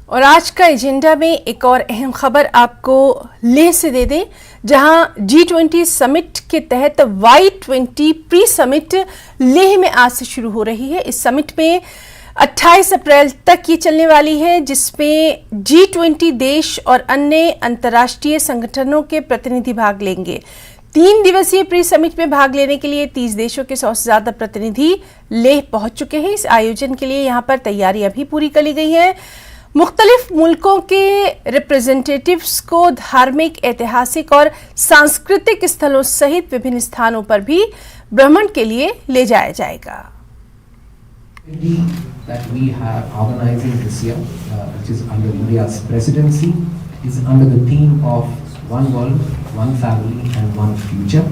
और आज का एजेंडा में एक और अहम खबर आपको लेह से दे दें, जहां G20 समिट के तहत Y20 प्री समिट लेह में आज से शुरू हो रही है। इस समिट में 28 अप्रैल तक ये चलने वाली है, जिसमें G20 देश और अन्य अंतर्राष्ट्रीय संगठनों के प्रतिनिधि भाग लेंगे। 3 दिवसीय प्री समिट में भाग लेने के लिए 30 देशों के 100 से ज्यादा प्रतिनिधि लेह पहुंच चुके हैं। इस आयोजन के लिए यहां पर तैयारियां भी पूरी कर ली गई हैं। मुख्तलिफ मुल्कों के रिप्रेजेंटेटिव्स को धार्मिक, ऐतिहासिक और सांस्कृतिक स्थलों सहित विभिन्न स्थानों पर भी भ्रमण के लिए ले जाया जाएगा। That we are organizing this year, which is under India's presidency, is under the theme of One World, One Family and One Future.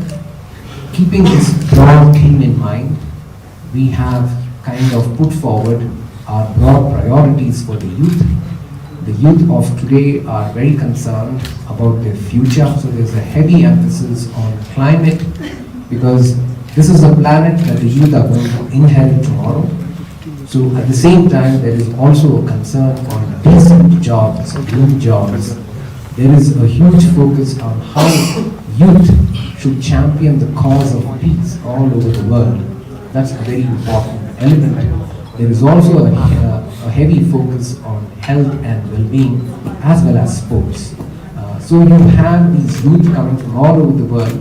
Keeping this broad theme in mind, we have kind of put forward our broad priorities for the youth. The youth of today are very concerned about their future, so there's a heavy emphasis on climate, because this is a planet that the youth are going to inherit tomorrow. So at the same time, there is also a concern on decent jobs, good jobs. There is a huge focus on how youth should champion the cause of peace all over the world. That's a very important element. There is also a heavy focus on health and well-being as well as sports. So you have these youth coming from all over the world.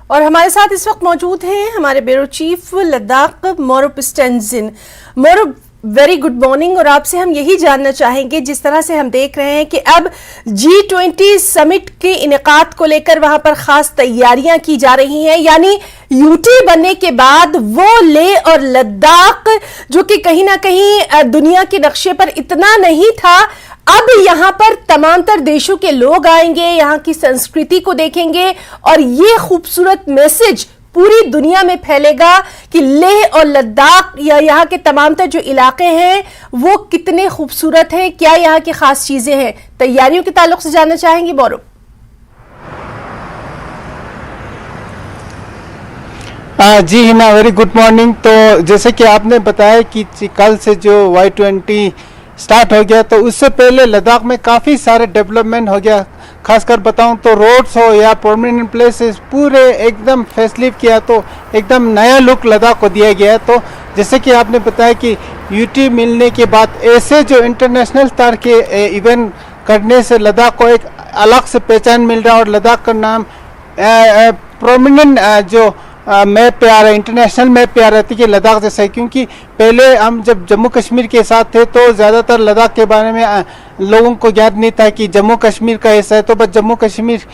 और हमारे साथ इस वक्त मौजूद हैं हमारे bureau chief Ladakh Morup Stanzin. Morup, very good morning. और आपसे हम यही जानना चाहेंगे, जिस तरह से हम देख रहे हैं कि अब G20 समिट के इनेकाद को लेकर वहां पर खास तैयारियां की जा रही हैं, यानी यूटी बनने के बाद वो लेह और लद्दाख जो कि कहीं ना कहीं दुनिया के नक्शे पर इतना नहीं था, अब यहां पर तमाम तर देशों के लोग आएंगे, यहां की संस्कृति को देखेंगे और ये खूबसूरत मैसेज पूरी दुनिया में फैलेगा कि लेह और लद्दाख या यहाँ के तमाम तर जो इलाके हैं वो कितने खूबसूरत हैं, क्या यहाँ की खास चीजें हैं। तैयारियों के ताल्लुक से जानना चाहेंगी मोरुप। जी हिना, वेरी गुड मॉर्निंग। तो जैसे कि आपने बताया कि कल से जो Y20 स्टार्ट हो गया, तो उससे पहले लद्दाख में काफ़ी सारे डेवलपमेंट हो गया। खासकर बताऊं तो रोड्स हो या परमानेंट प्लेसेस पूरे एकदम फैसिलिट किया, तो एकदम नया लुक लद्दाख को दिया गया है। तो जैसे कि आपने बताया कि यूटी मिलने के बाद ऐसे जो इंटरनेशनल स्तर के इवेंट करने से लद्दाख को एक अलग से पहचान मिल रहा है और लद्दाख का नाम प्रोमिनेंट जो मैप पे आ रहा है, इंटरनेशनल मैप पे आ रहा है कि लद्दाख जैसा है। क्योंकि पहले हम जब जम्मू कश्मीर के साथ थे तो ज़्यादातर लद्दाख के बारे में लोगों को याद नहीं था कि जम्मू कश्मीर का ऐसा है, तो बस जम्मू कश्मीर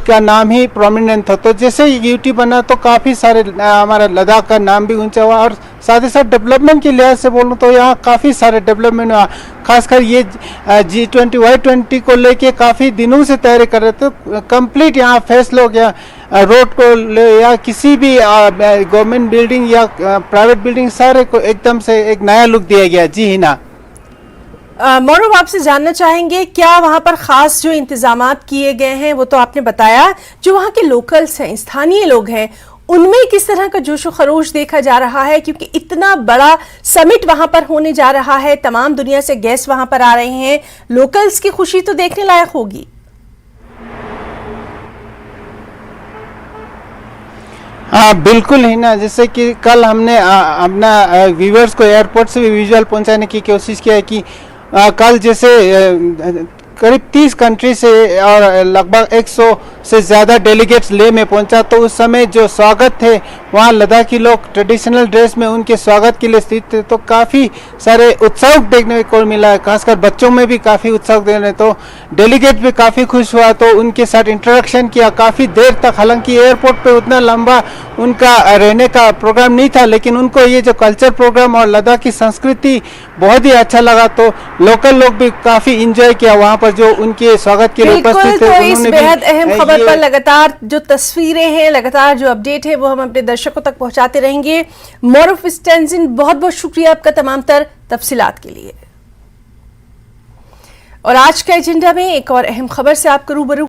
का नाम ही प्रोमिनेंट था। तो जैसे यूटी बना तो काफ़ी सारे हमारा लद्दाख का नाम भी ऊंचा हुआ, और साथ ही साथ डेवलपमेंट के लिहाज से बोलूँ तो यहाँ काफ़ी सारे डेवलपमेंट हुआ। खासकर ये G20 Y20 को लेके काफ़ी दिनों से तैयारी कर रहे थे। कंप्लीट यहाँ फैसला हो गया, रोड को या किसी भी गवर्नमेंट बिल्डिंग या प्राइवेट बिल्डिंग सारे को एकदम से एक नया लुक दिया गया। जी हिना। मोरुप, आपसे जानना चाहेंगे क्या वहां पर खास जो इंतजामात किए गए हैं, वो तो आपने बताया, जो वहां के लोकल्स हैं, स्थानीय लोग हैं, उनमें किस तरह का जोशो खरोश देखा जा रहा है, क्योंकि इतना बड़ा समिट वहां पर होने जा रहा है, तमाम दुनिया से गेस्ट वहां पर आ रहे हैं, लोकल्स की खुशी तो देखने लायक होगी। हाँ बिल्कुल ही ना, जैसे कि कल हमने अपना व्यूअर्स को एयरपोर्ट से भी विजुअल पहुंचाने की कोशिश किया है कि कल जैसे करीब 30 कंट्री से और लगभग 100 से ज़्यादा डेलीगेट्स लेह में पहुंचा, तो उस समय जो स्वागत थे वहाँ लद्दाखी लोग ट्रेडिशनल ड्रेस में उनके स्वागत के लिए स्थित थे, तो काफ़ी सारे उत्साह देखने को मिला है। खासकर बच्चों में भी काफ़ी उत्साह देखने, तो डेलीगेट भी काफ़ी खुश हुआ, तो उनके साथ इंटरेक्शन किया काफ़ी देर तक। हालांकि एयरपोर्ट पे उतना लंबा उनका रहने का प्रोग्राम नहीं था, लेकिन उनको ये जो कल्चर प्रोग्राम और लद्दाख की संस्कृति बहुत ही अच्छा लगा, तो लोकल लोग भी काफ़ी इंजॉय किया वहाँ पर जो उनके स्वागत के लिए उपस्थित थे। तो इस बेहद अहम खबर पर लगातार जो तस्वीरें हैं, लगातार जो अपडेट है, वो हम अपने दर्शकों तक पहुंचाते रहेंगे। मोरुप स्टेंजिन, बहुत बहुत शुक्रिया आपका तमाम तर तफसीलात के लिए। और आज का एजेंडा में एक और अहम खबर से आपको रूबरू